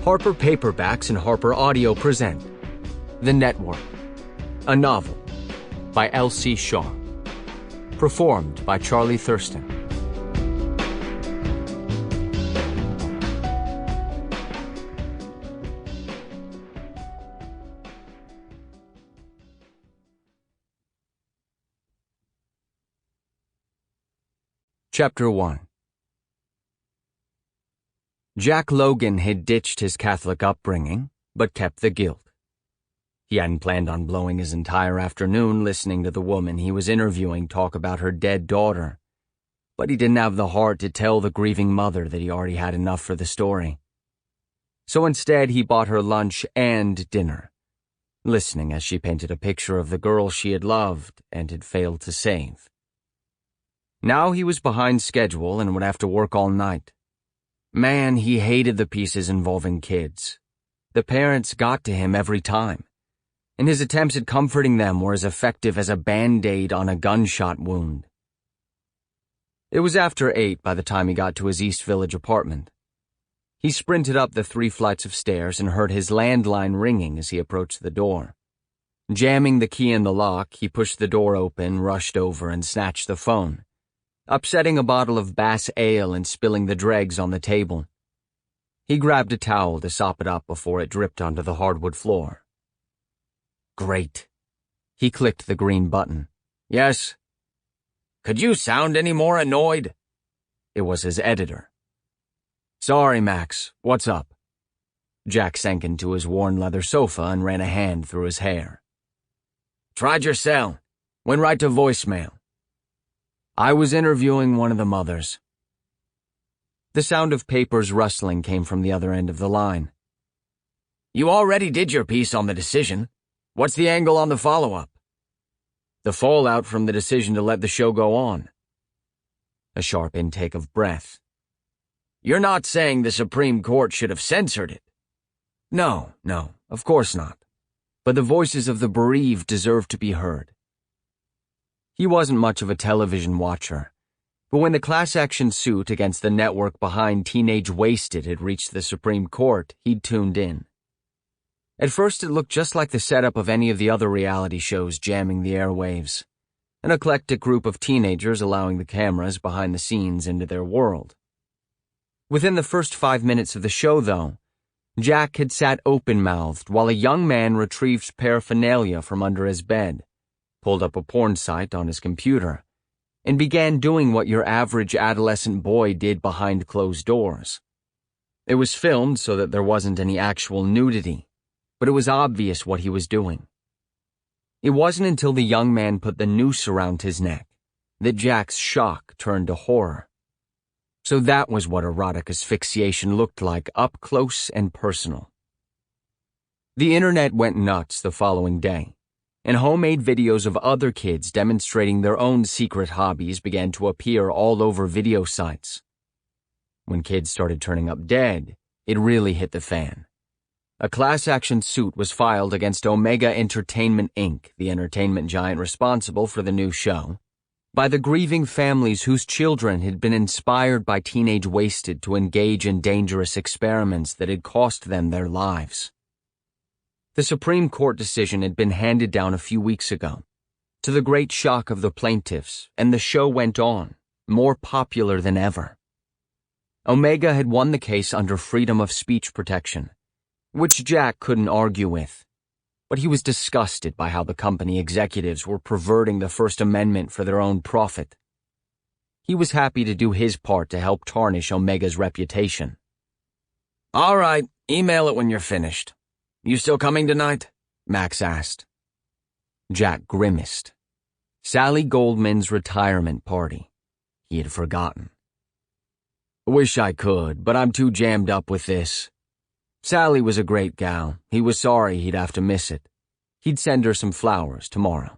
Harper Paperbacks and Harper Audio present The Network, a novel by L.C. Shaw, performed by Charlie Thurston. Chapter 1. Jack Logan had ditched his Catholic upbringing, but kept the guilt. He hadn't planned on blowing his entire afternoon listening to the woman he was interviewing talk about her dead daughter, but he didn't have the heart to tell the grieving mother that he already had enough for the story. So instead he bought her lunch and dinner, listening as she painted a picture of the girl she had loved and had failed to save. Now he was behind schedule and would have to work all night. Man, he hated the pieces involving kids. The parents got to him every time, and his attempts at comforting them were as effective as a Band-Aid on a gunshot wound. It was after 8 by the time he got to his East Village apartment. He sprinted up the 3 flights of stairs and heard his landline ringing as he approached the door. Jamming the key in the lock, he pushed the door open, rushed over, and snatched the phone, upsetting a bottle of Bass ale and spilling the dregs on the table. He grabbed a towel to sop it up before it dripped onto the hardwood floor. Great. He clicked the green button. Yes. Could you sound any more annoyed? It was his editor. Sorry, Max. What's up? Jack sank into his worn leather sofa and ran a hand through his hair. Tried your cell. Went right to voicemail. I was interviewing one of the mothers. The sound of papers rustling came from the other end of the line. You already did your piece on the decision. What's the angle on the follow-up? The fallout from the decision to let the show go on. A sharp intake of breath. You're not saying the Supreme Court should have censored it? No, of course not. But the voices of the bereaved deserve to be heard. He wasn't much of a television watcher, but when the class-action suit against the network behind Teenage Wasted had reached the Supreme Court, he'd tuned in. At first it looked just like the setup of any of the other reality shows jamming the airwaves, an eclectic group of teenagers allowing the cameras behind the scenes into their world. Within the first 5 minutes of the show, though, Jack had sat open-mouthed while a young man retrieved paraphernalia from under his bed, pulled up a porn site on his computer, and began doing what your average adolescent boy did behind closed doors. It was filmed so that there wasn't any actual nudity, but it was obvious what he was doing. It wasn't until the young man put the noose around his neck that Jack's shock turned to horror. So that was what erotic asphyxiation looked like, up close and personal. The internet went nuts the following day, and homemade videos of other kids demonstrating their own secret hobbies began to appear all over video sites. When kids started turning up dead, it really hit the fan. A class-action suit was filed against Omega Entertainment Inc., the entertainment giant responsible for the new show, by the grieving families whose children had been inspired by Teenage Wasted to engage in dangerous experiments that had cost them their lives. The Supreme Court decision had been handed down a few weeks ago, to the great shock of the plaintiffs, and the show went on, more popular than ever. Omega had won the case under freedom of speech protection, which Jack couldn't argue with, but he was disgusted by how the company executives were perverting the First Amendment for their own profit. He was happy to do his part to help tarnish Omega's reputation. All right, email it when you're finished. You still coming tonight? Max asked. Jack grimaced. Sally Goldman's retirement party. He had forgotten. Wish I could, but I'm too jammed up with this. Sally was a great gal. He was sorry he'd have to miss it. He'd send her some flowers tomorrow.